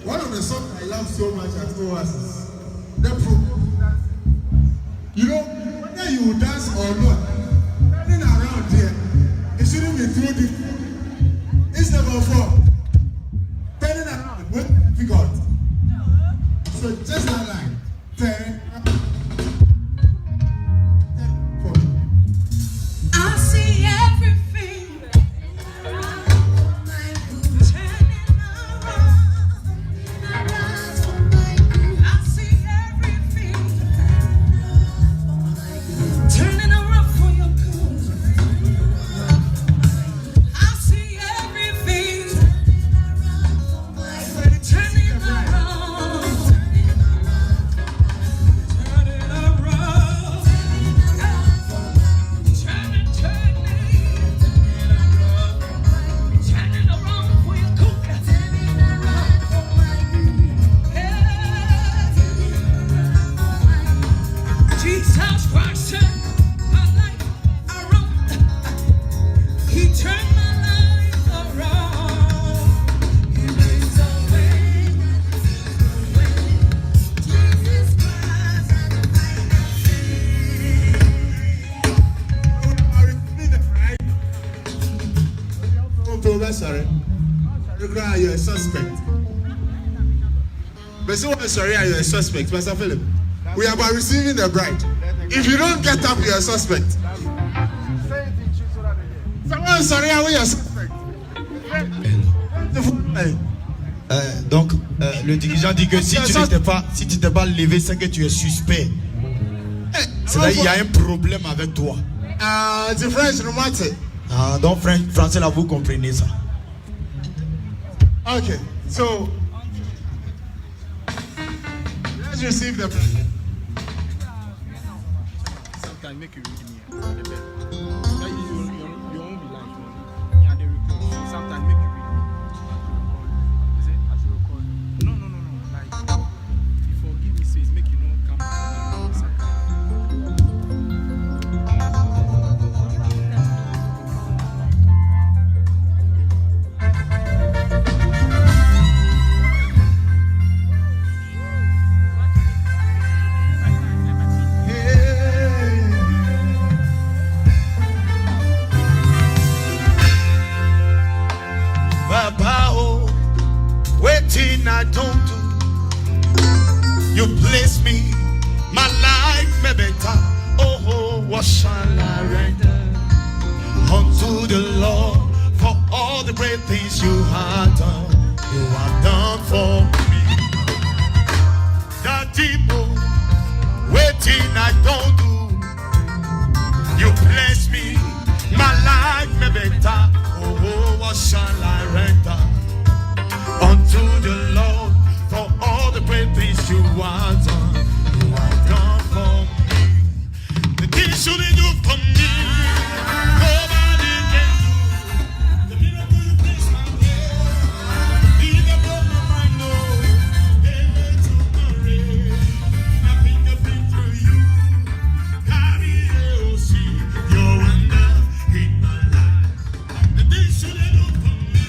One of the songs I love so much at Oasis, the program. You know, whether you dance or not, turning around here, it shouldn't be too difficult. It's number 4. Turning around, what difficult? So just like that, turn. I see everything. Turning around for your good. I see everything. Turning around. Turning around. Turning around for your good. Jesus Christ turned my life around. He turned my life around. He made a way. Jesus Christ had to fight that Sorry. You're a suspect. But so sorry, are you a suspect, Pastor Philip? We are about receiving the bride. If you don't get up, you're a suspect. Someone sorry, are you a suspect? Donc, le dirigeant dit que si tu t'es pas levé, c'est que tu es suspect. C'est-à-dire qu'il y a un problème avec toi. The French romantic. Donc, français, là, vous comprenez ça. Okay, so let's receive the bride. Sometimes make you read me. You won't be like yeah, they record. Sometimes make you read me. Is it? I should record. No. Like you forgive me, says make you know come. I don't do. You bless me, my life may better. Oh, what shall I render unto the Lord for all the great things you have done? You have done for me. That deep waiting I don't do. You bless me, my life may better. Oh, what shall I render unto the Lord for all the great things you have done? You have done for me. The things you did do for me, nobody can do. The miracle you placed my way, leave above my mind, no. Never took my race, my fingerprint through you. Carry you, see your wonder in my life. The things you did do for me.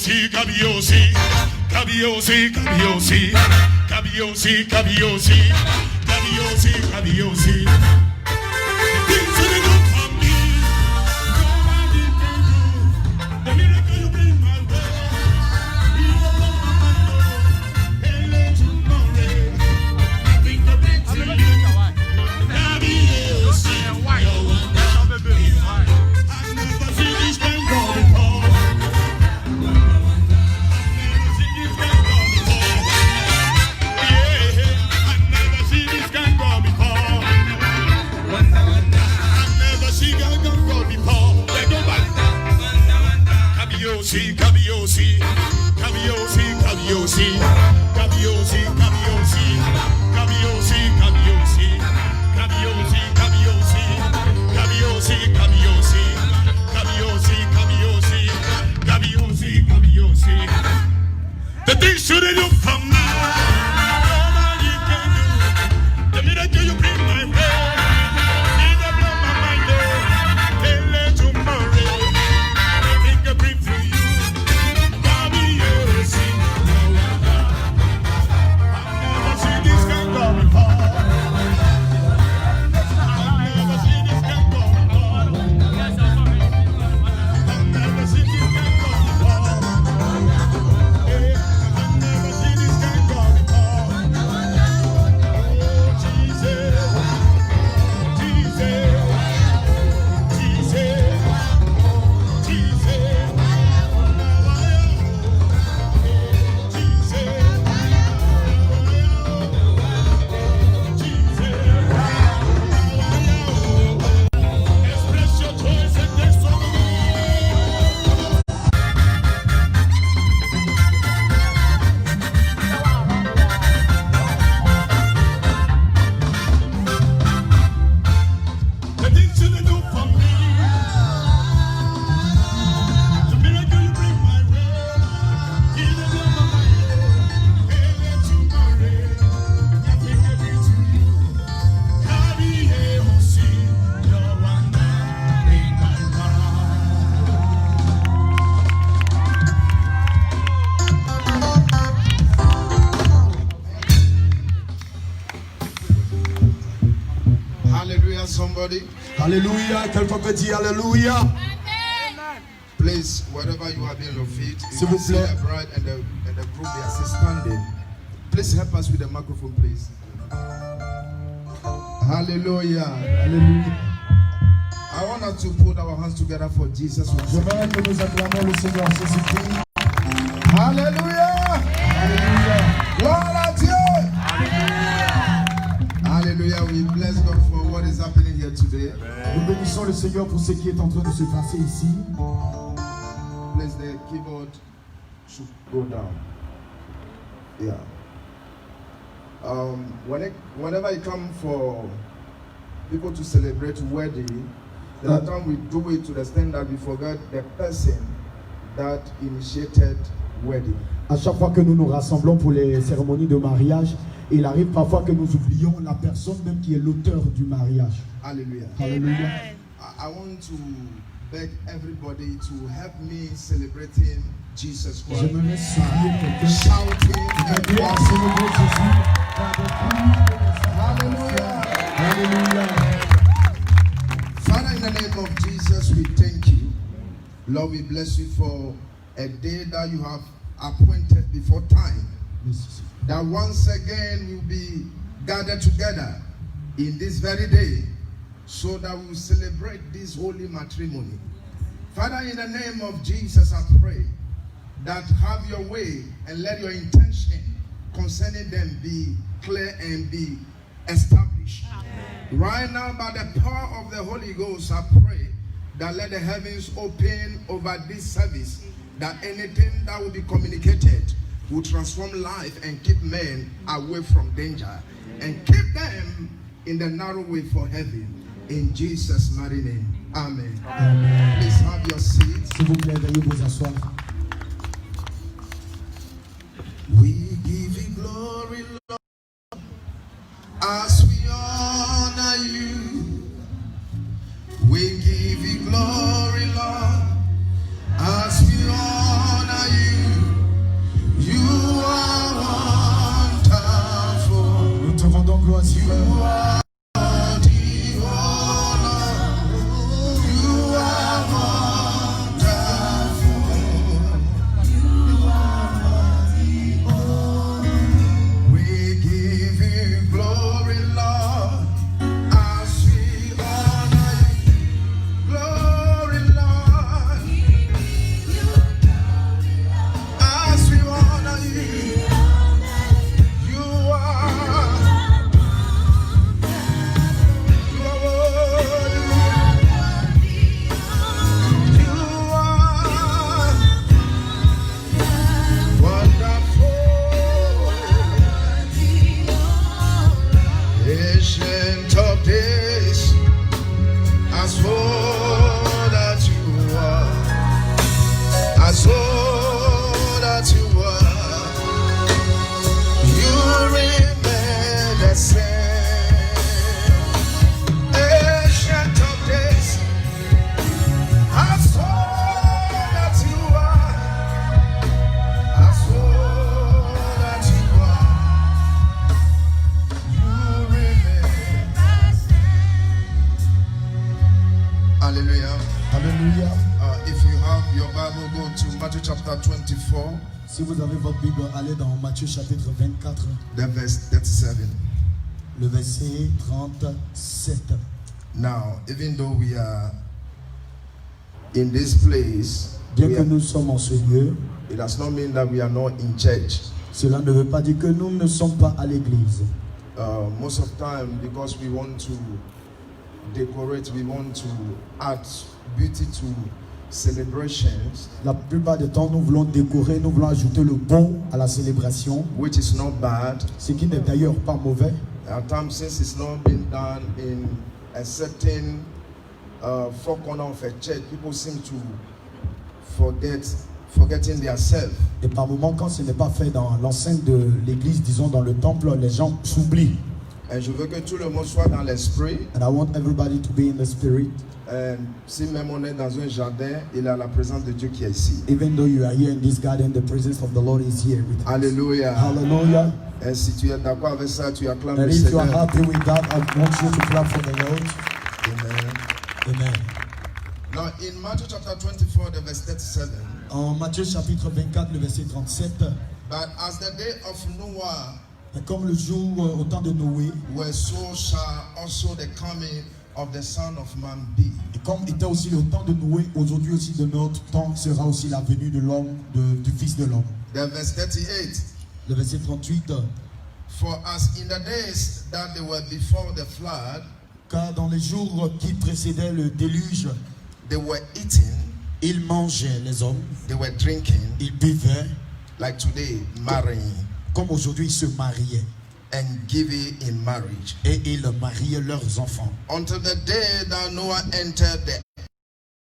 Kabiosi, kabiosi, kabiosi, kabiosi, kabiosi, kabiosi, kabiosi, kabiosi. Things you do for me, nobody can do. The miracle you bring my way, you don't know my mind. Hey, let you know it. Nothing compared to you. Kabiosi, I've never seen this kind of before. Kabiosi, kabiosi, kabiosi, kabiosi, kabiosi, kabiosi, kabiosi, kabiosi, kabiosi, kabiosi, kabiosi, kabiosi, kabiosi, kabiosi, kabiosi. The things you do for me, nobody can do. The miracle you bring my way, it don't blow my mind. Can't let you marry. Nothing can bring for you. Kabiosi, I've never seen this kind of before. I've never seen this kind of before. I've never seen this kind of before. Hey, I've never seen this kind of before. Oh, Jesus, Jesus, Jesus, Jesus. Express your choice and dance for me. The things you do for me, the miracle you bring my way, in the blood of my head, and let you marry, nothing can be to you. Kabiosi, you're one in my Hallelujah, somebody. Alléluia, quelqu'un peut dire Alléluia. Please, wherever you are in your feet, you S'il can vous see plaît. the bride and the group, they are still standing. Please help us with the microphone, please. Hallelujah. Alléluia. I want us to put our hands together for Jesus. J'aimerais que nous acclamons le Seigneur Jésus-Christ. Hallelujah. Alléluia. Gloire à Dieu. Hallelujah. We bless God for what is happening here today. Nous bénissons le Seigneur pour ce qui est en train de se passer ici. Please, the keyboard should go down. Yeah. Whenever it comes for people to celebrate wedding, there are times we do it to the extent that we forget the person that initiated wedding. À chaque fois que nous nous rassemblons pour les cérémonies de mariage, il arrive parfois que nous oublions la personne même qui est l'auteur du mariage. Hallelujah. Alléluia. I want to beg everybody to help me celebrating Jesus Christ. J'aimerais supplier quelqu'un Shouting de and m'aider à dancing. célébrer Jésus par des cris. Hallelujah. Alléluia. Father, in the name of Jesus, we thank you. Lord, we bless you for a day that you have appointed before time. Merci, Seigneur. That once again we'll be gathered together in this very day so that we will celebrate this holy matrimony. Father, in the name of Jesus, I pray that have your way and let your intention concerning them be clear and be established. Amen. Right now, by the power of the Holy Ghost, I pray that let the heavens open over this service, that anything that will be communicated will transform life and keep men away from danger and keep them in the narrow way for heaven. In Jesus' mighty name. Amen. Amen. Please have your seats. S'il vous plaît, veuillez vous asseoir. We give you glory, Lord, as we honor you. We give you glory, Lord, as we honor you. chapter 24, Si vous avez votre Bible, allez dans Matthieu chapitre 24, the verse 37. le verset 37. Now, even though we are in this place, Bien que nous sommes en ce lieu, it does not mean that we are not in church. cela ne veut pas dire que nous ne sommes pas à l'église. Most of the time, because we want to decorate, we want to add beauty to celebrations, La plupart du temps, nous voulons décorer, nous voulons ajouter le bon à la célébration, which is not bad. ce qui n'est d'ailleurs pas mauvais. At times, since it's not been done in a certain four corner of a church, people seem to forgetting themselves. Et par moments, quand ce n'est pas fait dans l'enceinte de l'église, disons dans le temple, les gens s'oublient. Et je veux que tout le monde soit dans l'esprit. And I want everybody to be in the spirit. Si même on est dans un jardin, il y a la présence de Dieu qui est ici. Even though you are here in this garden, the presence of the Lord is here with us. Alléluia. Hallelujah. Et si tu es d'accord avec ça, tu acclames And le if you are Seigneur. happy with that, I want you to clap for the Lord. Amen. Amen. Now in Matthew chapter 24, the verse 37. En Matthieu chapitre 24, le verset 37, But as the day of Noah comme le jour au temps de Noé, were, so shall also the coming of the Son of Man be. et comme était aussi le temps de Noé, aujourd'hui aussi de notre temps sera aussi la venue de l'homme, du Fils de l'homme. The verse 38. Le verset 38, For as in the days that they were before the flood, car dans les jours qui précédaient le déluge, they were eating, ils mangeaient les hommes, they were drinking, ils buvaient, like today, marrying comme aujourd'hui ils se mariaient, and giving in marriage. et ils mariaient leurs enfants. Until the day that Noah entered the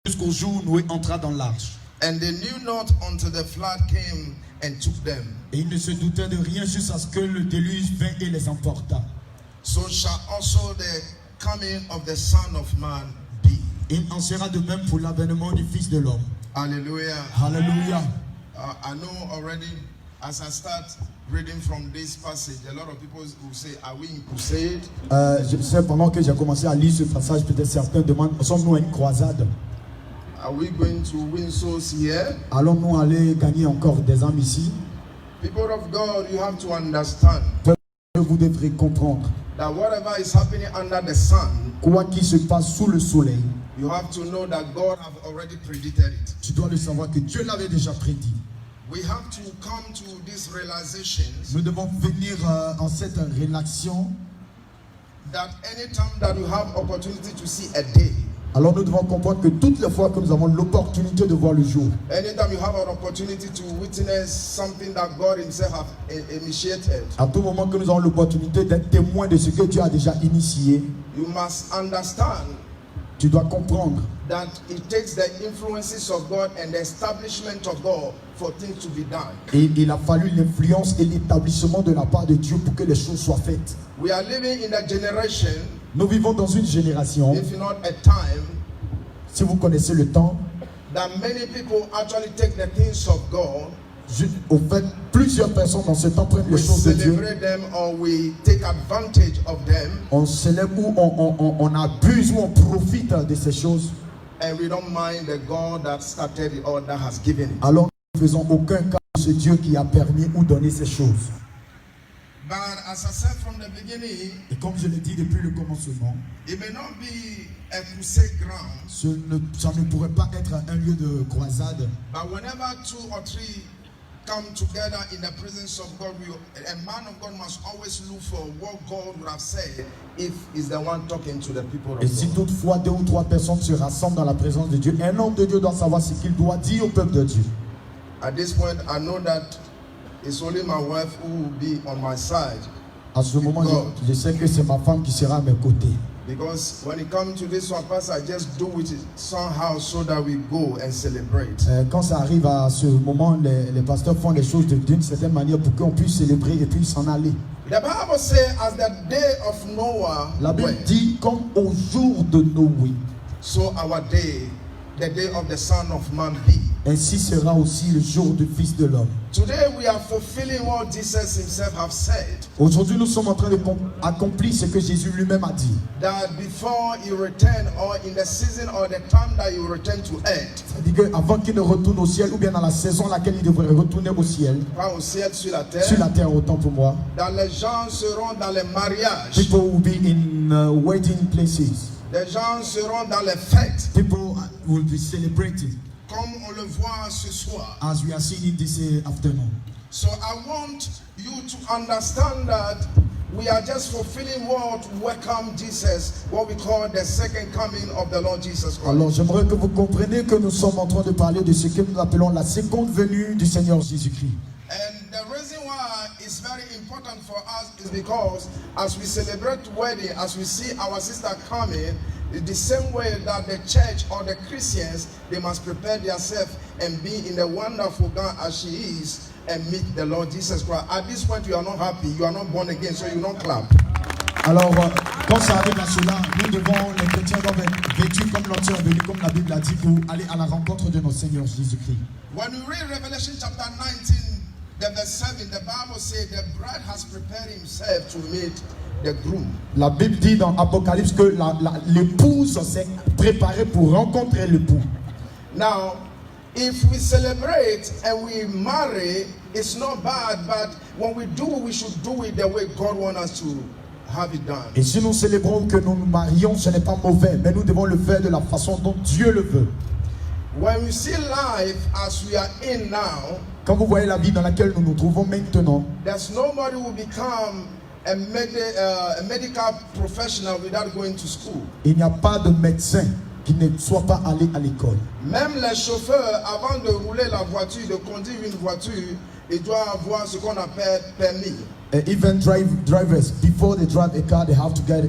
Jusqu'au jour où Noé entra dans l'arche. and they knew not until the flood came and took them. Et ils ne se doutaient de rien jusqu'à ce que le déluge vint et les emporta. So shall also the coming of the Son of Man be. Il en sera de même pour l'avènement du Fils de l'homme. Hallelujah. Hallelujah. I know already as I start reading from this passage, a lot of people will say, are we in crusade? Je sais, pendant que j'ai commencé à lire ce passage, peut-être certains demandent, sommes-nous à une croisade? Are we going to win souls here? Allons-nous aller gagner encore des âmes ici? People of God, you have to understand Vous devrez comprendre, that whatever is happening under the sun, quoi qu'il se passe sous le soleil, you have to know that God have already predicted it. tu dois le savoir que Dieu l'avait déjà prédit. We have to come to these realizations Nous devons venir en cette réaction. that anytime that you have opportunity to see a day, Alors nous devons comprendre que toutes les fois que nous avons l'opportunité de voir le jour, anytime you have an opportunity to witness something that God himself have initiated, à tout moment que nous avons l'opportunité d'être témoin de ce que Dieu a déjà initié, you must understand tu dois comprendre that it takes the influences of God and the establishment of God for things to be done. et il a fallu l'influence et l'établissement de la part de Dieu pour que les choses soient faites. We are living in a generation, Nous vivons dans une génération, if not a time, si vous connaissez le temps, that many people actually take the things of God, au fait, plusieurs personnes dans ce temps prennent les we choses de Dieu, celebrate them or we take advantage of them, on célèbre ou on abuse ou on profite de ces choses, and we don't mind the God that started it or that has given it. alors nous ne faisons aucun cas de ce Dieu qui a permis ou donné ces choses. But as I said from the beginning, Et comme je l'ai dit depuis le commencement, it may not be a crusade ground, ça ne pourrait pas être un lieu de croisade. but whenever two or three come together in the presence of God, a man of God must always look for what God would have said if he's the one talking to the people Et of si God. toutefois 2 ou 3 personnes se rassemblent dans la présence de Dieu, un homme de Dieu doit savoir ce qu'il doit dire au peuple de Dieu. At this point, I know that it's only my wife who will be on my side, À ce moment, je sais que c'est ma femme qui sera à mes côtés. because when it comes to this one, Pastor, I just do it somehow so that we go and celebrate. Quand ça arrive à ce moment, les pasteurs font les choses d'une certaine manière pour qu'on puisse célébrer et puis s'en aller. The Bible says, as the day of Noah La Bible went, dit comme au jour de Noé, so our day, the day of the Son of Man be. ainsi sera aussi le jour du Fils de l'homme. Today we are fulfilling what Jesus himself have said, Aujourd'hui, nous sommes en train d'accomplir ce que Jésus lui-même a dit. that before he return, or in the season or the time that he will return to earth, C'est-à-dire qu'avant qu'il ne retourne au ciel, ou bien dans la saison à laquelle il devrait retourner au ciel, pas au ciel, sur la sur la terre, terre autant pour moi, that les gens seront dans les mariages, people will be in wedding places. les gens seront dans les fêtes, People will be celebrating comme on le voit ce soir. as we are seeing it this afternoon. So I want you to understand that we are just fulfilling what welcome Jesus, what we call the second coming of the Lord Jesus Christ. Alors j'aimerais que vous compreniez que nous sommes en train de parler de ce que nous appelons la seconde venue du Seigneur Jésus-Christ. And the reason why it's very important for us is because as we celebrate wedding, as we see our sister coming, the same way that the church or the Christians, they must prepare themselves and be in the wonderful God as she is and meet the Lord Jesus Christ. At this point, you are not happy, you are not born again, so you don't clap. Alors quand ça arrive à cela, nous devons, les chrétiens doivent être vêtus comme l'auteur est venu, comme la Bible a dit, pour aller à la rencontre de notre Seigneur Jésus-Christ. When we read Revelation chapter 19, the verse 7, the Bible says the bride has prepared himself to meet the groom. La Bible dit dans Apocalypse que l'épouse s'est préparée pour rencontrer l'époux. Now, if we celebrate and we marry, it's not bad, but when we do, we should do it the way God wants us to have it done. Et si nous célébrons que nous nous marions, ce n'est pas mauvais, mais nous devons le faire de la façon dont Dieu le veut. When we see life as we are in now, Quand vous voyez la vie dans laquelle nous nous trouvons maintenant, there's nobody who become a medical professional without going to school. il n'y a pas de médecin qui ne soit pas allé à l'école. Même les chauffeurs, avant de rouler la voiture, de conduire une voiture, ils doivent avoir ce qu'on appelle permis. Even drivers, before they drive a car, they have to get a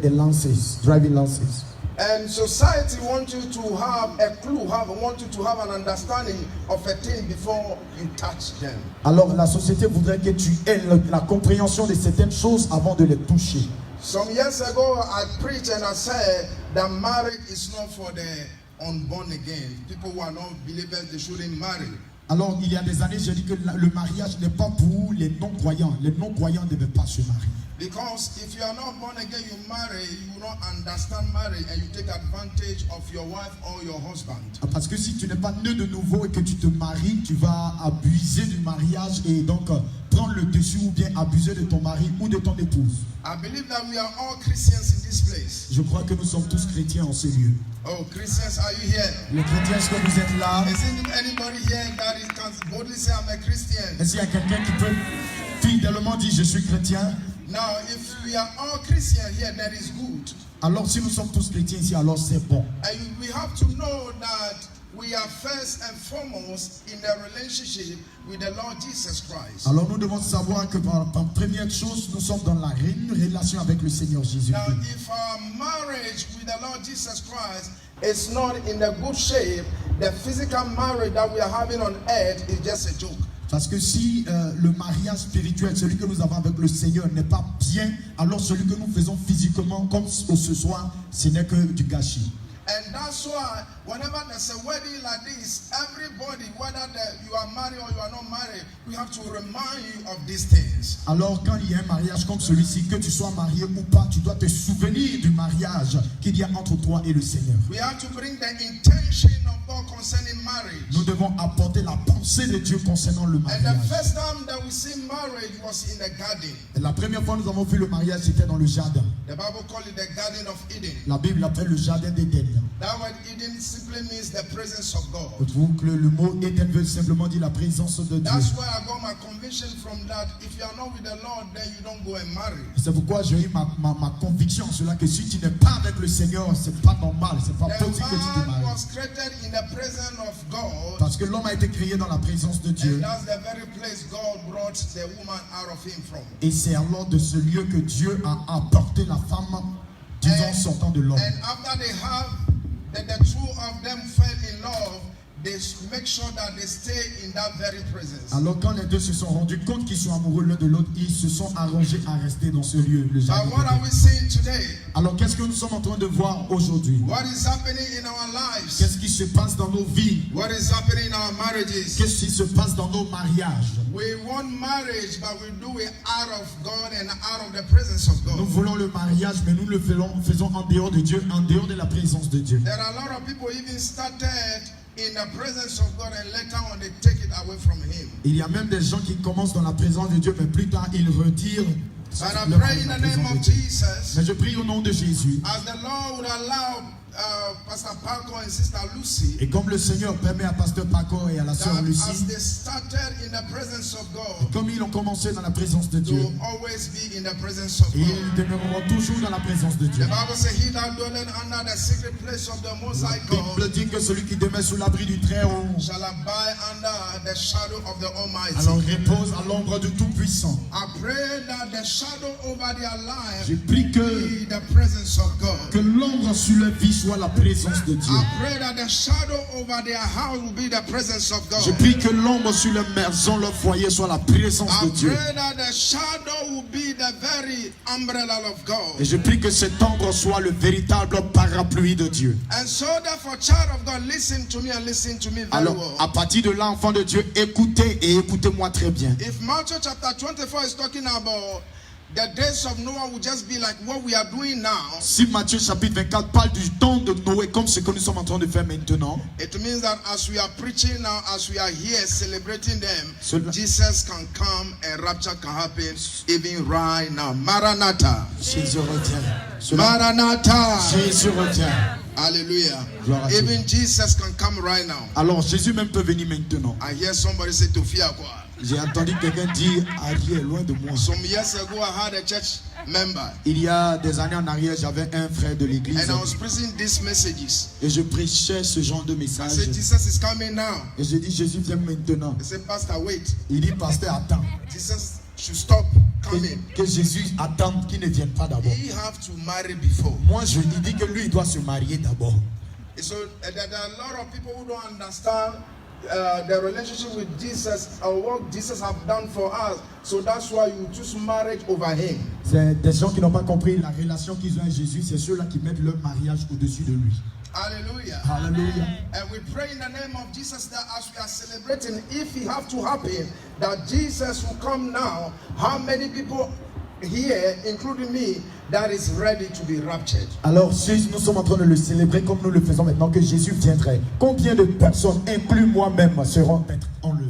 driving license. And society wants you to have a clue, want you to have an understanding of a thing before you touch them. Alors la société voudrait que tu aies la compréhension de certaines choses avant de les toucher. Some years ago, I preached and I said that marriage is not for the unborn again. People who are not believers, they shouldn't marry. Alors il y a des années, j'ai dit que le mariage n'est pas pour les non-croyants. Les non-croyants ne devaient pas se marier. Because if you are not born again, you marry, you will not understand marriage and you take advantage of your wife or your husband. Parce que si tu n'es pas né de nouveau et que tu te maries, tu vas abuser du mariage et donc prendre le dessus ou bien abuser de ton mari ou de ton épouse. I believe that we are all Christians in this place. Je crois que nous sommes tous chrétiens en ce lieu. Oh, Christians, are you here? Les chrétiens, est-ce que vous êtes là? Is there anybody here that can boldly say I'm a Christian? Est-ce qu'il y a quelqu'un qui peut fidèlement dire je suis chrétien? Now, if we are all Christians here, that is good. Alors si nous sommes tous chrétiens ici, alors c'est bon. And we have to know that we are first and foremost in the relationship with the Lord Jesus Christ. Alors nous devons savoir que par première chose, nous sommes dans la relation avec le Seigneur Jésus. Now, if our marriage with the Lord Jesus Christ is not in a good shape, the physical marriage that we are having on earth is just a joke. Parce que si le mariage spirituel, celui que nous avons avec le Seigneur, n'est pas bien, alors celui que nous faisons physiquement, comme ce soir, ce n'est que du gâchis. And that's why whenever there's a wedding like this, everybody, whether you are married or you are not married, we have to remind you of these things. Alors quand il y a un mariage comme celui-ci, que tu sois marié ou pas, tu dois te souvenir du mariage qu'il y a entre toi et le Seigneur. We have to bring the intention of God concerning marriage. Nous devons apporter la pensée de Dieu concernant le And mariage. the first time that we see marriage was in the garden. Et la première fois que nous avons vu le mariage, c'était dans le jardin. The Bible calls it the Garden of Eden. La Bible l'appelle le jardin d'Éden. That word Eden simply means the presence of God. Vous trouvez que le mot Éden veut simplement dire la présence de Dieu. That's where I got my conviction from, that if you are not with the Lord, then you don't go and marry. C'est pourquoi j'ai eu ma conviction sur cela que si tu n'es pas avec le Seigneur, c'est pas normal, c'est pas The possible que tu te man maries. was created in the presence of God, Parce que l'homme a été créé dans la présence de Dieu. and that's the very place God brought the woman out of him from. Et c'est alors de ce lieu que Dieu a apporté la femme, disons, sortant de l'homme. And after they have, the two of them fell in love, they make sure that they stay in that very presence. Alors quand les deux se sont rendus compte qu'ils sont amoureux l'un de l'autre, ils se sont arrangés à rester dans ce lieu, le But jardin. what are we seeing today? Alors qu'est-ce que nous sommes en train de voir aujourd'hui? What is happening in our lives? Qu'est-ce qui se passe dans nos vies? What is happening in our marriages? Qu'est-ce qui se passe dans nos mariages? We want marriage, but we do it out of God and out of the presence of Nous God. voulons le mariage, mais nous le faisons en dehors de Dieu, en dehors de la présence de Dieu. There are a lot of people even started in the presence of God and later on they take it away from Him. Il y a même des gens qui commencent dans la présence de Dieu, mais plus tard ils retirent But I leur pray in the name présence de of Dieu. Jesus, Mais je prie au nom de Jésus. as the Lord would allow Pastor Paco and Sister Lucy, Et comme le Seigneur permet à Pasteur Paco et à la sœur that as Lucie, they started in the presence of God, comme ils ont commencé dans la présence de Dieu, to always be in the presence of et God. ils demeureront toujours dans la présence de Dieu. The Bible says, He that dwelleth under the secret place of the Most La High Bible God dit que celui qui demeure sous l'abri du Très-Haut, shall abide under the shadow of the Almighty. alors repose à l'ombre du Tout-Puissant. I pray that the shadow over their life Je prie que be the presence of God. l'ombre sur leur vie soit la présence de Dieu. I pray that the shadow over their house will be the presence of God. Je prie que l'ombre sur leur maison, leur foyer soit la présence I de Dieu. pray that the shadow will be the very umbrella of God. Et je prie que cette ombre soit le véritable parapluie de Dieu. And so therefore, child of God, listen to me and listen to me very Alors, well. à partir de là, enfant de Dieu, écoutez et écoutez-moi très bien. If Matthew chapter 24 is talking about the days of Noah will just be like what we are doing now, Si Matthieu chapitre 24 parle du temps de Noé comme ce que nous sommes en train de faire maintenant, it means that as we are preaching now, as we are here celebrating them, Cela- Jesus can come and rapture can happen even right now. Maranatha. Jésus revient. Cela- Maranatha. Jésus revient. Hallelujah. Gloire à Dieu. Even Jesus can come right now. Alors Jésus même peut venir maintenant. I hear somebody say Tofia quoi. J'ai entendu quelqu'un dire arrière, loin de moi. Some years ago, I had a church member Il y a des années en arrière, j'avais un frère de l'église and I was preaching these messages. et je prêchais ce genre de I message. said, Jesus is coming now. Et je dis Jésus vient maintenant. He said, Pastor, wait. Il dit pasteur attends. Jesus should stop coming. Que Jésus attende qu'il ne vienne pas d'abord. He have to marry before. Moi je lui dis que lui il doit se marier d'abord. So there are a lot of people who don't understand the relationship with Jesus or what Jesus have done for us. So that's why you choose marriage over him. C'est des gens qui n'ont pas compris la relation qu'ils ont avec Jésus, c'est ceux-là qui mettent leur mariage au-dessus de lui. Hallelujah. Alléluia. And we pray in the name of Jesus that as we are celebrating, if it have to happen, that Jesus will come now. How many people here, including me, that is ready to be raptured? Alors si nous sommes en train de le célébrer comme nous le faisons maintenant que Jésus viendrait, combien de personnes, inclus moi-même, seront être enlevées?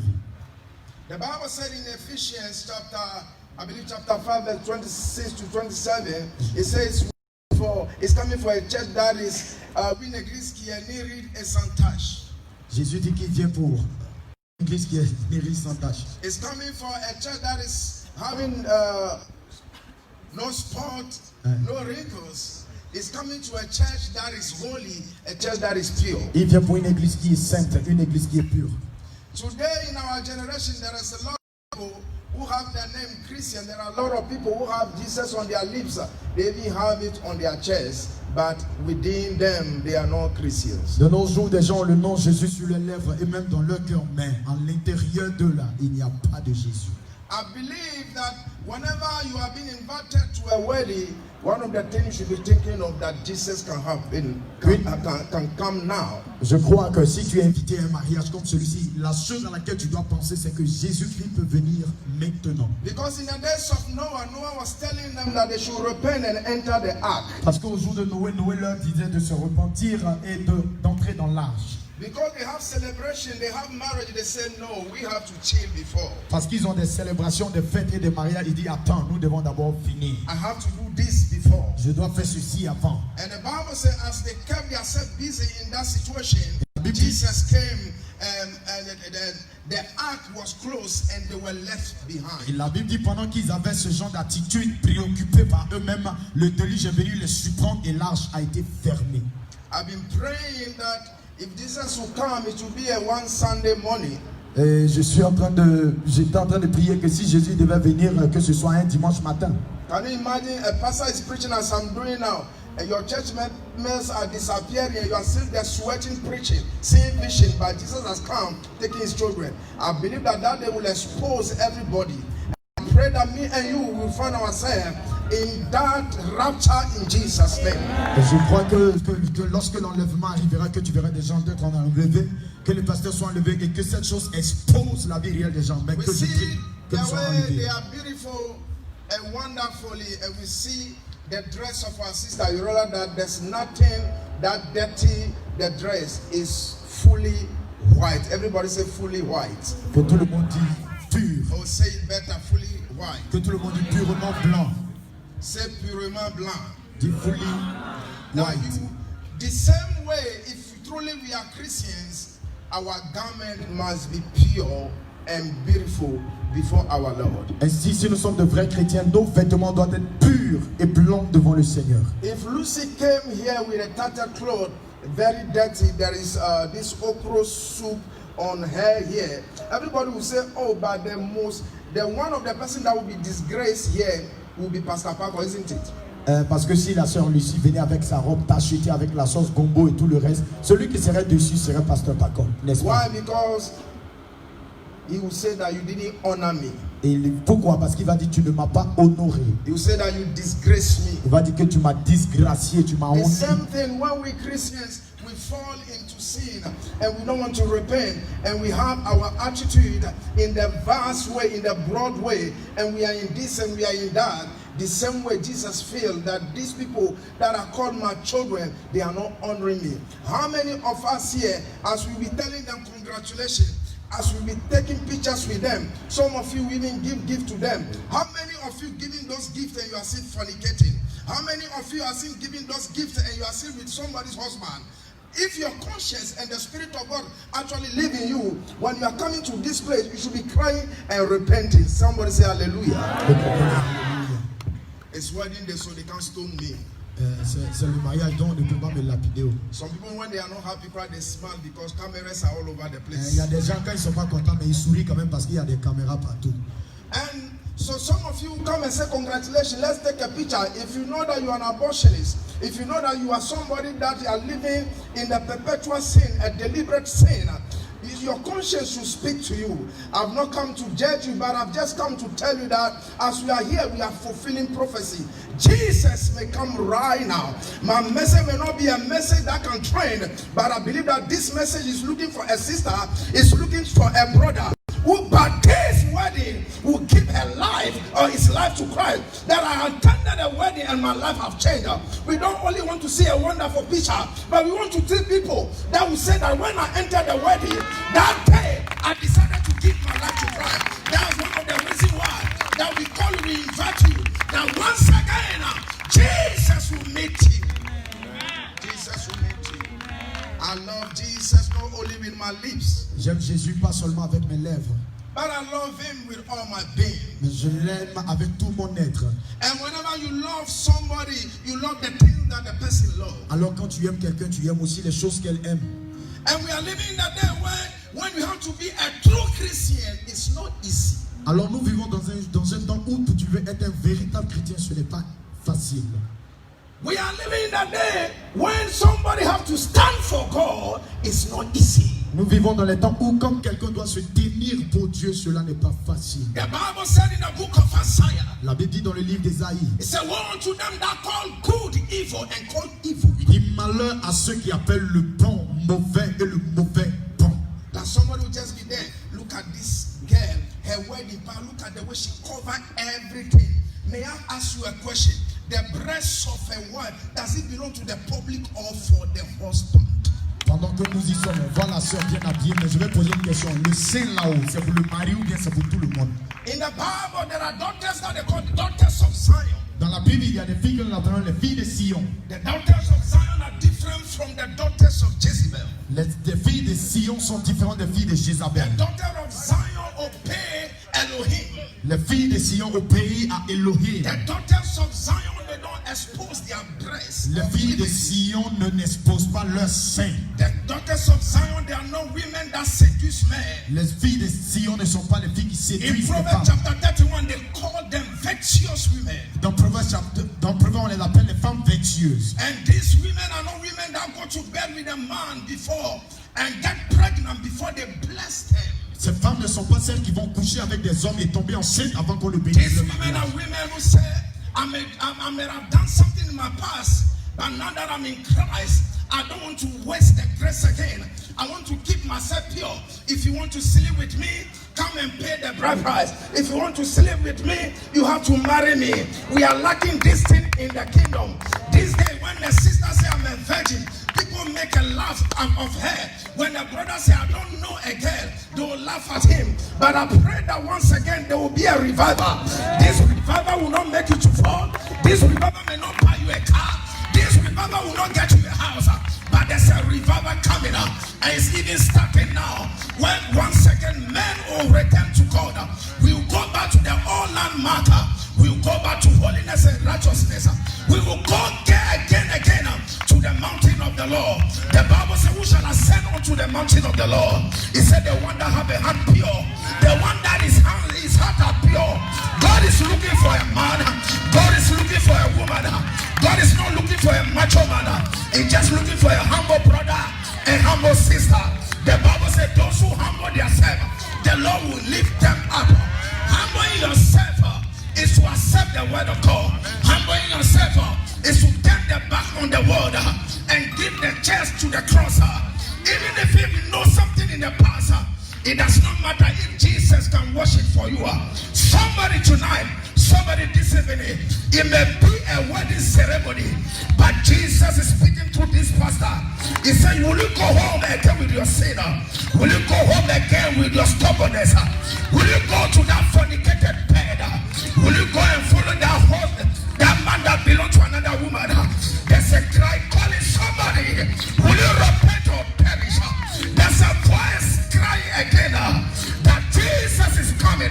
The Bible said in Ephesians chapter, I believe chapter 5 verse 26 to 27, it says, it's coming for a church that is une église qui est née et sans tache. Jésus dit qu'il vient pour une église qui est guérie sans tâche. It's coming for a church that is having no spot, no wrinkles. It's coming to a church that is holy, a church that is pure. Il vient pour une église qui est sainte, une église qui est pure. Today in our generation, there is a lot of people who have their name Christian. There are a lot of people who have Jesus on their lips. They even have it on their chest, but within them, they are not Christians. De nos jours, des gens ont le nom Jésus sur les lèvres et même dans leur cœur, mais en l'intérieur de là, il n'y a pas de Jésus. I believe that whenever you have been invited to a wedding, one of the things you should be thinking of that Jesus can happen, can come now. Je crois que si tu es invité à un mariage comme celui-ci, la chose à laquelle tu dois penser, c'est que Jésus-Christ peut venir maintenant. Because in the days of Noah, Noah was telling them that they should repent and enter the ark. Parce qu'au jour de Noé, Noé leur disait de se repentir et d'entrer dans l'arche. Because they have celebration, they have marriage, they say no, we have to chill before. Parce qu'ils ont des célébrations, des fêtes et des mariages, il dit attends, nous devons d'abord finir. I have to do this before. Je dois faire ceci avant. And the Bible says as they kept themselves busy in that situation, Jesus came and the ark was closed and they were left behind. Et la Bible dit pendant qu'ils avaient ce genre d'attitude, préoccupés par eux-mêmes, le déluge est venu les surprendre et l'arche a été fermée. I've been praying that if Jesus will come, it will be a one Sunday morning. Et j'étais en train de prier que si Jésus devait venir, que ce soit un dimanche matin. Can you imagine a pastor is preaching as I'm doing now, and your church members are disappearing, and you are still there sweating, preaching, seeing vision, but Jesus has come, taking his children. I believe that day will expose everybody. I pray that me and you will find ourselves in that rapture in Jesus' name. Et je crois que lorsque l'enlèvement arrivera, que tu verras des gens d'être enlevés, que les pasteurs soient enlevés et que cette chose expose la vie réelle des gens. Mais We que je see prie que the nous soyons way enlevés. they are beautiful and wonderfully, and we see the dress of our sister. You realize that there's nothing that dirty. The dress is fully white. Everybody say fully white. Que tout le monde dise pur. Or say it better, fully white. Que tout le monde dise purement blanc. Say purement blanc. Dis fully Now white. the same way, if truly we are Christians, our garment must be pure and beautiful before our Lord. Ainsi, si nous sommes de vrais chrétiens, nos vêtements doivent être purs et blancs devant le Seigneur. If Lucy came here with a tattered cloth, very dirty, there is this okra soup on her here, everybody will say, oh, but the one of the person that will be disgraced here will be Pastor Paco, isn't it? Parce que si la sœur Lucie venait avec sa robe tachetée, avec la sauce gombo et tout le reste, celui qui serait dessus serait Pasteur Paco, n'est-ce pas? Why? Because he will say that you didn't honor me. Et pourquoi? Parce qu'il va dire tu ne m'as pas honoré. He will say that you disgraced me. Il va dire que tu m'as disgracié, tu m'as The honné. same thing when we Christians, we fall into sin and we don't want to repent, and we have our attitude in the vast way, in the broad way, and we are in this and we are in that. The same way Jesus feels that these people that are called my children, they are not honoring me. How many of us here, as we be telling them congratulations, as we be taking pictures with them, some of you even give gift to them. How many of you giving those gifts and you are still fornicating? How many of you are still giving those gifts and you are still with somebody's husband? If your conscience and the Spirit of God actually live in you, when you are coming to this place, you should be crying and repenting. Somebody say hallelujah. It's wedding day, so they can't stone me. C'est le mariage dont on ne peut pas me lapider. Some people, when they are not happy, cry, they smile because cameras are all over the place. Il y a des gens quand ils sont pas contents, mais ils sourient quand même parce qu'il y a des caméras partout. And so some of you come and say congratulations, let's take a picture. If you know that you are an abortionist, if you know that you are somebody that are living in the perpetual sin, a deliberate sin, your conscience should speak to you. I've not come to judge you, but I've just come to tell you that as we are here, we are fulfilling prophecy. Jesus may come right now. My message may not be a message that can train, but I believe that this message is looking for a sister, is looking for a brother who by this wedding will give her life or his life to Christ. That I attended a wedding and my life have changed. We don't only want to see a wonderful picture, but we want to see people that will say that when I entered the wedding, that day I decided to give my life to Christ. That's one of the reasons why that we call you, we invite you. That once again, Jesus will meet you. Jesus will meet you. I love Jesus not only with my lips, J'aime Jésus pas seulement avec mes lèvres, but I love him with all my being. mais je l'aime avec tout mon être. And whenever you love somebody, you love the thing that the person loves. Alors quand tu aimes quelqu'un, tu aimes aussi les choses qu'elle aime. And we are living in that day when you have to be a true Christian, it's not easy. Alors nous vivons dans un temps où tu veux être un véritable chrétien, ce n'est pas facile. We are living in that day when somebody have to stand for God, it's not easy. Nous vivons dans les temps où comme quelqu'un doit se tenir pour Dieu, cela n'est pas facile. The Bible said in the book of Isaiah, La Bible dit dans le livre d'Ésaïe, it said, woe unto them that call good evil and call evil good. il dit malheur à ceux qui appellent le bon mauvais et le mauvais bon. That somebody will just be there. Look at this girl, her wedding part. Look at the way she covered everything. May I ask you a question? The breast of a wife, does it belong to the public or for the husband? Pendant que nous y sommes, on voit la sœur bien habillée, mais je vais poser une question. Le sein là-haut, c'est pour le mari ou bien c'est pour tout le monde? In the Bible, there are daughters that they call the daughters of Zion. Dans la Bible, il y a des filles que nous appelons les filles de Sion. The daughters of Zion are different from the daughters of Jezebel. Les filles de Sion sont différentes des filles de Jézabel. The daughter of Zion obey Elohim. Les filles de Sion obéissent à Elohim. The daughters of Zion, they don't expose their breasts. Les filles de Sion ne n'exposent pas leurs seins. The daughters of Zion, they are not women that seduce men. Les filles de Sion ne sont pas les filles qui In séduisent les Proverbs femmes. chapter 31, they call them virtuous women. Dans Proverbe, on les appelle les femmes virtueuses. précieuse. And these women are not women that go to bed with a man before and get pregnant before they bless them. Ces femmes ne sont pas celles qui vont coucher avec des hommes et tomber enceintes avant qu'on le bénisse. These le women mariage. are women who say, I may have done something in my past, but now that I'm in Christ, I don't want to waste the grace again. I want to keep myself pure. If you want to sleep with me, come and pay the bride price. If you want to sleep with me, you have to marry me. We are lacking this thing in the kingdom. This day, when the sister say I'm a virgin, people make a laugh of her. When the brother say I don't know a girl, they will laugh at him. But I pray that once again there will be a revival. This revival will not make you to fall. This revival may not buy you a car. This revival will not get you a house. But there's a revival coming up, and it's even starting now. When once again men will return to God, we will go back to the all land matter. We will go back to holiness and righteousness. We will go again to the mountain of the Lord. The Bible says, who shall ascend unto the mountain of the Lord? He said, the one that have a heart pure, the one that his heart are pure. God is looking for a man. God is looking for a woman. God is not looking for a macho man. He's just looking for a humble brother and humble sister. The Bible said, those who humble themselves, the Lord will lift them up. Humbling yourself is to accept the word of God. Humbling yourself is to turn the back on the word and give the chest to the cross. Even if you know something in the past, it does not matter if Jesus can wash it for you. Somebody tonight, somebody this evening, it may be a wedding ceremony, but Jesus is speaking to this pastor. He said, will you go home again with your sin? Will you go home again with your stubbornness? Will you go to that fornicated bed? Will you go and follow that husband, that man that belongs to another woman? There's a cry calling somebody. Will you repent or perish? There's a voice crying again that Jesus is coming.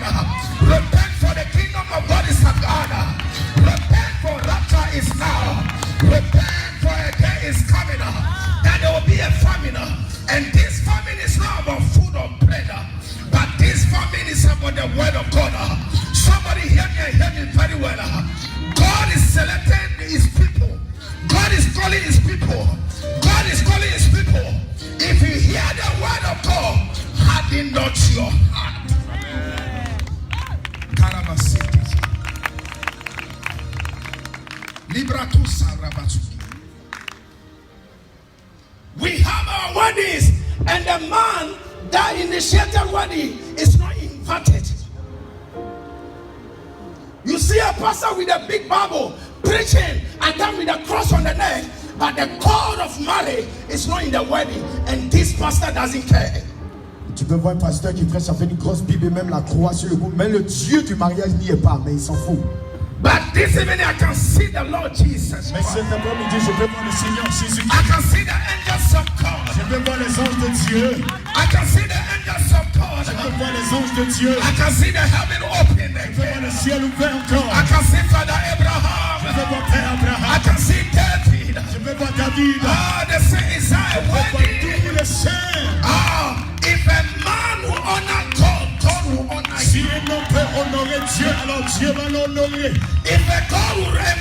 Repent, for the kingdom of God is at hand. Repent, for rapture is now. Repent, for a day is coming. That there will be a famine. And this famine is not about food or bread, but this famine is about the word of God. Somebody hear me and hear me very well. God is selecting his people. God is calling his people. God is calling his people. If you hear the word of God, harden not your heart. We have our weddings, and the man that initiated wedding is not invited. You see a pastor with a big Bible preaching and then with a cross on the neck, but the call of marriage is not in the wedding, and this pastor doesn't care. Tu peux voir un pasteur qui prêche avec une grosse Bible et même la croix sur le cou, mais le Dieu du mariage n'y est pas, mais il s'en fout. But this evening I can see the Lord Jesus. Mais cet après-midi, je peux voir le Seigneur Jésus. I can see the angels of God. Je peux voir les anges de Dieu. I can see the angels of God. Je peux voir les anges de Dieu. I can see the heaven open Je peux voir again. le ciel ouvert encore. I can see Father Je Abraham. peux voir Père I Abraham. can see David. Je peux voir David. Ah, the saints are Je peux voir wedding. tous les saints. Ah, if a man will honor God, God will honor Si him. un homme peut honorer Dieu, alors Dieu va l'honorer. If a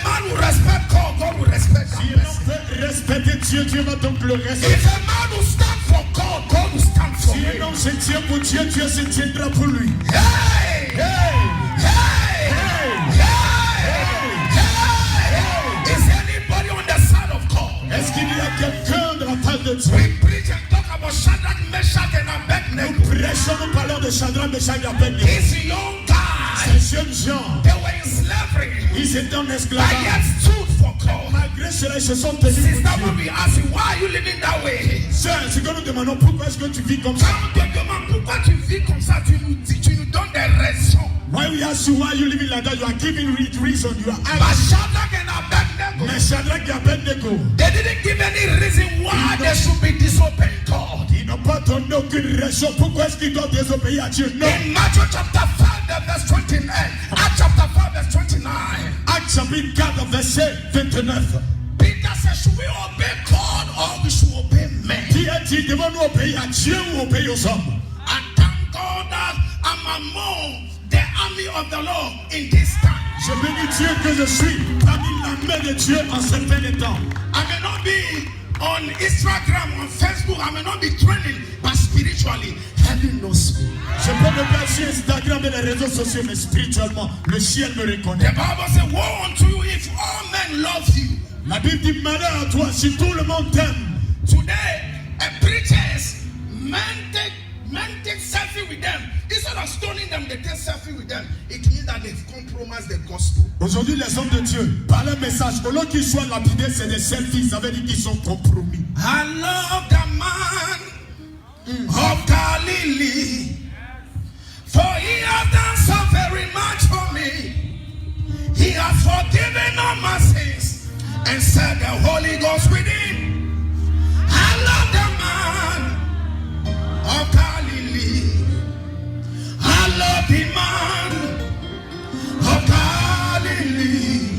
man will respect God, God will respect Si that un homme person. peut respecter Dieu, Dieu va donc le respecter. If a man will stand for God, God will stand for Si un him. homme se tient pour Dieu, Dieu se tiendra pour lui. Hey! Hey! Hey! Hey! Is anybody on the side of God? Est-ce qu'il y a quelqu'un de la part de Dieu? We preach and talk about Shadrach, Meshach, and Nous Abednego. prêchons, nous parlons de Shadrach, Meshach et Abednego. These young guys, Ces jeunes gens, they were in slavery. ils étaient en I esclavage. yet stood for God. Malgré cela, ils se sont tenus Sister, pour when Dieu. we ask you, why are you living that way? Sœur, c'est que nous demandons pourquoi est-ce que tu vis comme ça? Quand on te demande pourquoi tu vis comme ça, tu nous dis, tu nous donnes des raisons. Why we ask you why you living like that, you are giving reason. You are But asking. Shadrach and Abednego, Mais Shadrach et Abednego, they didn't give any reason why they should be disobeying God. ils n'ont pas donné aucune raison pourquoi est-ce qu'ils doivent désobéir à Dieu. Non. In Matthew chapter 5, the verse 29, Acts chapter 5, verse 29, Acte chapitre 4, verset 29. Peter said, should we obey God or we should obey men? Pierre dit, devons-nous obéir à Dieu ou obéir aux hommes? I thank God that I'm among the army of the Lord in this time. Je bénis Dieu que je suis parmi la main de Dieu en certain temps. I may not be on Instagram, on Facebook, I may not be trending, but spiritually, heaven knows me. Je peux me placer sur Instagram et les réseaux sociaux, mais spirituellement, le ciel me reconnaît. The Bible says, woe unto you if all men love you. La Bible dit malheur à toi si tout le monde t'aime. Today, preachers, men take selfie with them. Instead of stoning them, they take selfie with them. It means that they've compromised the gospel. Aujourd'hui, les hommes de Dieu, par le message, au lieu qu'ils soient lapidés, c'est des selfies. Ça veut dire qu'ils sont compromis. I love the man of Galilee, for he has done so very much for me. He has forgiven all my sins and set the Holy Ghost within. I love the man of Galilee. I love the man of Galilee,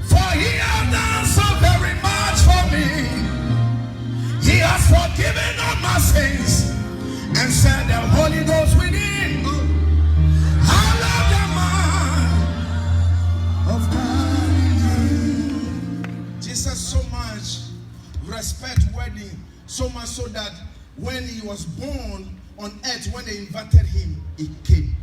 for he has done so very much for me. He has forgiven all my sins and set the Holy Ghost within. I love the man of Galilee. Jesus so much respect wedding, so much so that when he was born on earth, when they invited him, he came.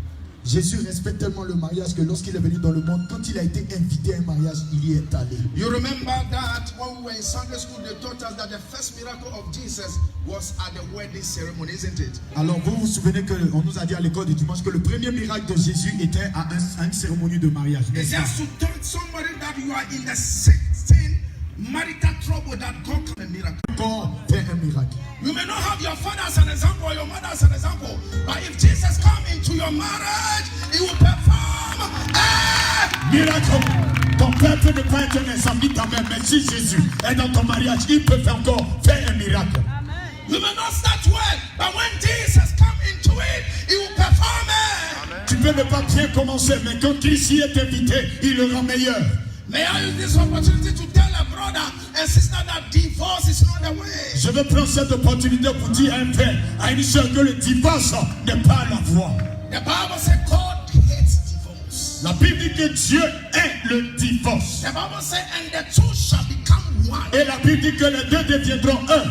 Jésus respecte tellement le mariage que lorsqu'il est venu dans le monde, quand il a été invité à un mariage, il y est allé. You remember that when we were in Sunday school, they taught us that the first miracle of Jesus was at the wedding ceremony, isn't it? Alors vous vous souvenez qu'on nous a dit à l'école du dimanche que le premier miracle de Jésus était à une cérémonie de mariage. It's just to tell somebody that you are in the 16 marital trouble that God can a miracle. Encore fait un miracle. You may not have your father as an example or your mother as an example, but if Jesus come into your marriage, he will perform a Miracle. Ton père peut ne pas être un exemple ni ta mère, mais si Jésus est dans ton mariage, il peut encore faire un miracle. You may not start well, but when Jesus come into it, he will perform it. Tu peux ne pas bien commencer, mais quand Christ y est invité, il le rend meilleur. May I use this opportunity to tell a brother and sister that divorce is not the way. Je veux prendre cette opportunité pour dire à un père, à une soeur que le divorce n'est pas la voie. The Bible says God hates divorce. La Bible dit que Dieu est le divorce. The Bible says, and the two shall become one. Et la Bible dit que les deux deviendront un.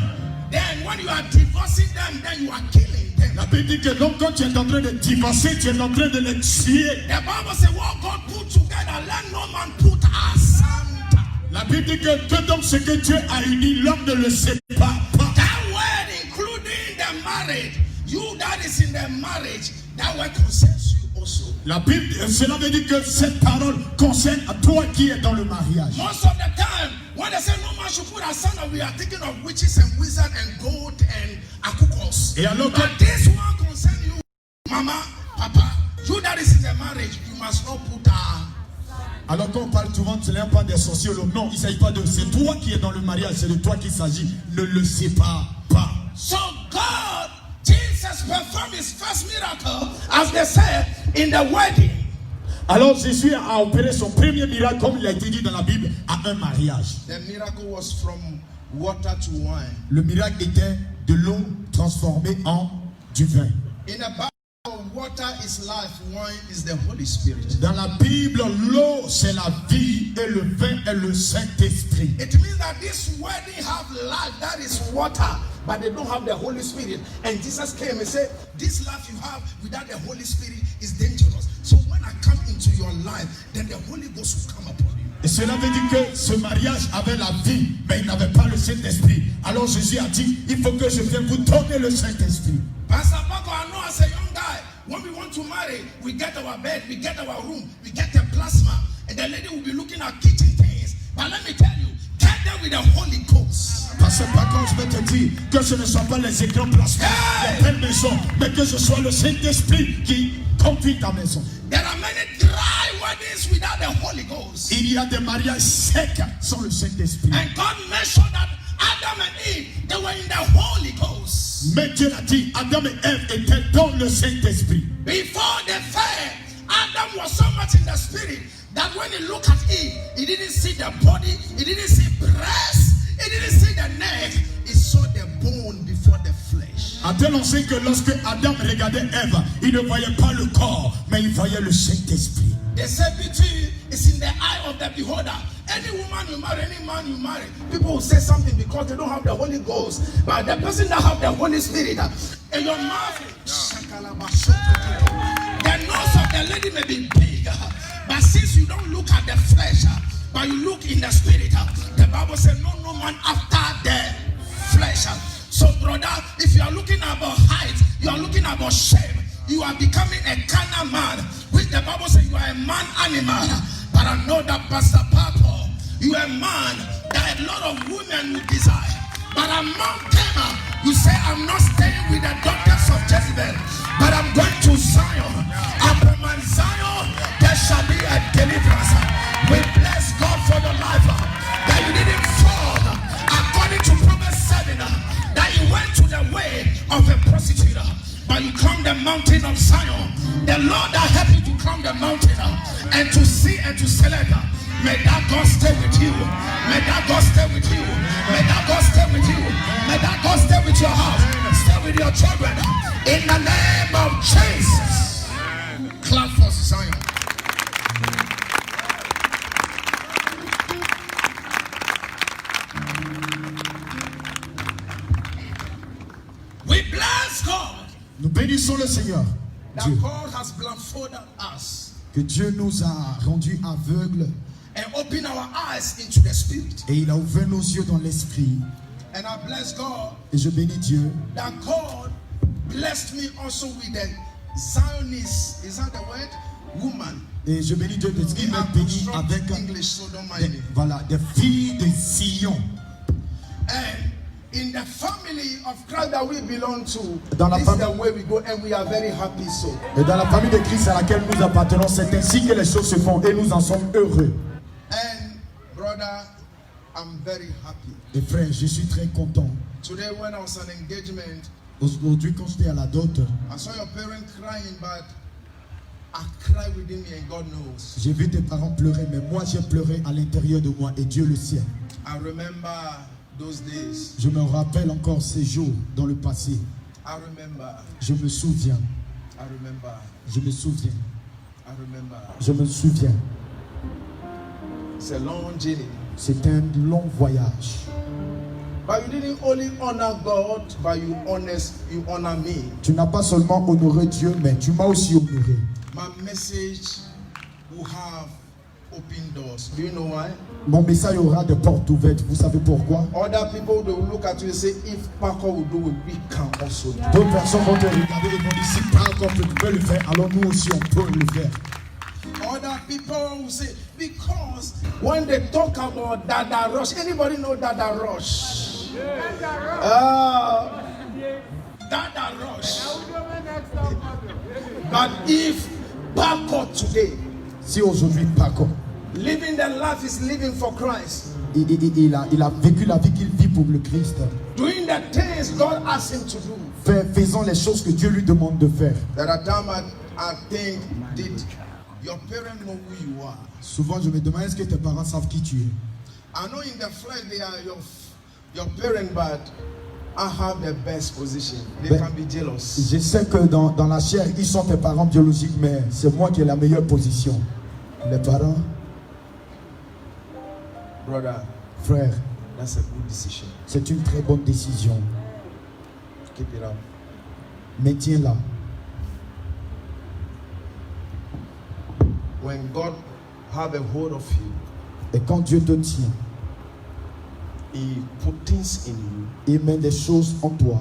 Then when you are divorcing them, then you are killing them. La Bible dit que donc quand tu es en train de divorcer, tu es en train de les tuer. The Bible says, what God put together, let no man put asunder. La Bible dit que donc ce que Dieu a uni, l'homme ne le sépare pas. That word including the marriage, you that is in the marriage, that word concerns you also. La Bible, cela veut dire que cette parole concerne à toi qui es dans le mariage. Most of the time, when they say no man should put asunder, we are thinking of witches and wizards and gold and akukos. Et alors que But this one concerns you, mama, papa, you that is in the marriage, you must not put Alors quand on parle souvent, ce n'est pas des sociologues. Non, il ne s'agit pas de... C'est toi qui es dans le mariage, c'est de toi qu'il s'agit. Ne le sépare pas. So God, Jesus performed his first miracle, as they said, in the wedding. Alors Jésus a opéré son premier miracle, comme il a été dit dans la Bible, à un mariage. The miracle was from water to wine. Le miracle était de l'eau transformée en du vin. In the Bible, water is life, wine is the Holy Spirit. Dans la Bible, l'eau c'est la vie et le vin est le Saint-Esprit. It means that this wedding have life, that is water, but they don't have the Holy Spirit. And Jesus came and said, this life you have without the Holy Spirit is dangerous. So when I come into your life, then the Holy Ghost will come upon you. Et cela veut dire que ce mariage avait la vie, mais il n'avait pas le Saint-Esprit. Alors Jésus a dit, il faut que je vienne vous donner le Saint-Esprit. Pastor Paco, I know as a young guy, when we want to marry, we get our bed, we get our room, we get a plasma, and the lady will be looking at kitchen things. But let me tell you, get them with the Holy Ghost. Parce que par contre, je vais te dire que ce ne sont pas les écrans plasma, les belles maisons, mais que ce soit le Saint-Esprit qui conduit ta maison. There are many dry weddings without the Holy Ghost. Il y a des mariages secs sans le Saint-Esprit. And God made sure that Adam and Eve, they were in the Holy Ghost. Mais Dieu a dit, Adam et Ève étaient dans le Saint-Esprit. Before they fell, Adam was so much in the spirit that when he looked at Eve, he didn't see the body, he didn't see breast, he didn't see the neck, he saw the bone before the flesh. A tel enseigne que lorsque Adam regardait Ève, il ne voyait pas le corps, mais il voyait le Saint-Esprit. They say beauty is in the eye of the beholder. Any woman you marry, any man you marry, people will say something because they don't have the Holy Ghost. But the person that have the Holy Spirit in your mouth, the nose of the lady may be big, but since you don't look at the flesh, but you look in the spirit, the Bible says no man after the flesh. So brother, if you are looking about height, you are looking about shape, you are becoming a carnal man, which the Bible says you are a man animal. But I know that Pastor Papa, you are a man that a lot of women will desire. But among them, you say, I'm not staying with the daughters of Jezebel, but I'm going to Zion. And from Mount Zion, there shall be a deliverance. We bless God for the life that you didn't fall. According to Proverbs 7, that you went to the way of a prostitute, but you climbed the mountain of Zion. The Lord that helped you to climb the mountain and to see and to select. May that God stay with you. May that God stay with you. May that God stay with you. May that God stay with your house. Stay with your children. In the name of Jesus. Clap for Zion. We bless God. Nous bénissons le Seigneur. That Dieu. God has blindfolded us Que Dieu nous a rendus aveugles and opened our eyes into the spirit. et il a ouvert nos yeux dans l'esprit. And I bless God Et je bénis Dieu that God blessed me also with the Zionist, is that the word? Woman. et je bénis Dieu parce qu'il m'a béni avec English, so don't mind me. voilà, des filles de Sion. And in the family of Christ that we belong to, Dans la this is famille- the way we go, and we are very happy so. Et dans la famille de Christ à laquelle nous appartenons, c'est ainsi que les choses se font et nous en sommes heureux. And brother, I'm very happy. Et frère, je suis très content. Today when I was on engagement, Aujourd'hui, quand j'étais à la dot, I saw your parents crying, but I cried within me, and God knows. j'ai vu tes parents pleurer, mais moi j'ai pleuré à l'intérieur de moi et Dieu le sait. I remember those days. Je me rappelle encore ces jours dans le passé. I remember. Je me souviens, I remember. je me souviens, I remember. je me souviens. It's a long journey. C'est un long voyage. But you didn't only honor God, but you honor me. Tu n'as pas seulement honoré Dieu, mais tu m'as aussi honoré. My message will have open doors. Do you know why? Mon message aura des portes ouvertes. Vous savez pourquoi? Other people, they will look at you and say, if Paco will do it, we can also do it. D'autres personnes vont te regarder et vont dire si par contre tu peux le faire, alors nous aussi on peut le faire. Other people will say, because when they talk about Dada Rush, anybody know Dada Rush? Dada Rush. But if Paco today, Si aujourd'hui Paco, living the life is living for Christ, il a vécu la vie qu'il vit pour le Christ, doing the things God asked him to do, faisant les choses que Dieu lui demande de faire. there are times I think, did your parents know who you are? Souvent je me demande est-ce que tes parents savent qui tu es? I know in the flesh they are your parents, but I have the best position. They Ben, can be jealous. Je sais que dans la chair, ils sont tes parents biologiques, mais c'est moi qui ai la meilleure position. Les parents, Brother, frère, that's a good decision. c'est une très bonne décision. Keep it up. Maintiens-la. When God have a hold of you, Et quand Dieu te tient, He put things in you il met des choses en toi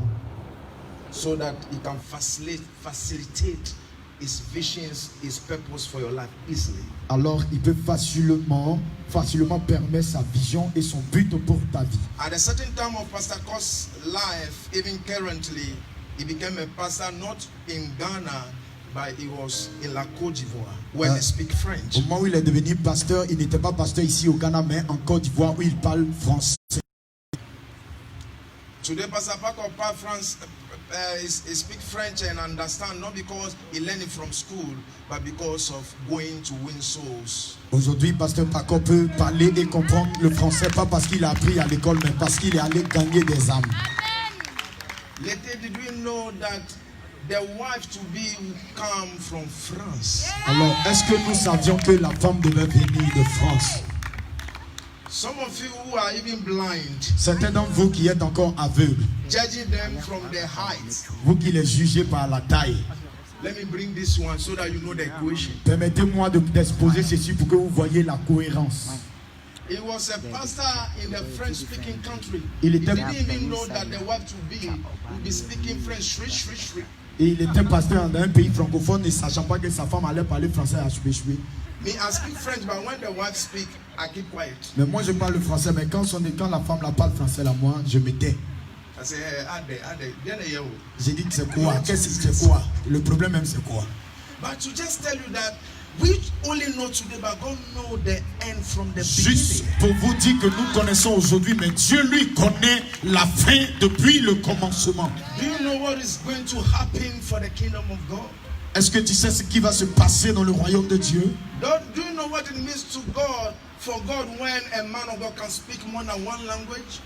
so that He can facilitate His visions, His purpose for your life easily. alors il peut facilement permettre sa vision et son but pour ta vie. At a certain time of Pastor Kos's life, even currently, he became a pastor not in Ghana, but he was in La Côte d'Ivoire, where they speak French. Au moment où il est devenu pasteur, il n'était pas pasteur ici au Ghana, mais en Côte d'Ivoire où il parle français. Today, Pastor Paco France he speak French and understand, not because he learned it from school, but because of going to win souls. Aujourd'hui, pasteur Paco peut parler et comprendre le français, pas parce qu'il a appris à l'école, mais parce qu'il est allé gagner des âmes. Later, did we know that the wife to be will come from France. Alors, est-ce que nous savions que la femme devait venir de France? Some of you who are even blind, Certains d'entre vous qui êtes encore aveugles, judging them from their height. vous qui les jugez par la taille, Let me bring this one so that you know the equation. permettez-moi d'exposer ceci pour que vous voyez la cohérence. He was a pastor in a French-speaking country. Il He était- didn't even know that the wife to be would be speaking French. Et il était pasteur dans un pays francophone ne sachant pas que sa femme allait parler français à Choué-Choué. Me, I speak French, but when the wife speak, I keep quiet. Mais moi je parle français, mais quand la femme la parle français là, moi je me tais. I say, hey, Ade, bien a year. J'ai dit que c'est quoi? Qu'est-ce que c'est quoi? Le problème même c'est quoi? But to just tell you that we only know today, but God know the end from the Juste beginning. pour vous dire que nous connaissons aujourd'hui, mais Dieu lui connaît la fin depuis le commencement. Do you know what is going to happen for the kingdom of God? Est-ce que tu sais ce qui va se passer dans le royaume de Dieu? Do you know what it means to God, for God, when a man of God can speak more than one language?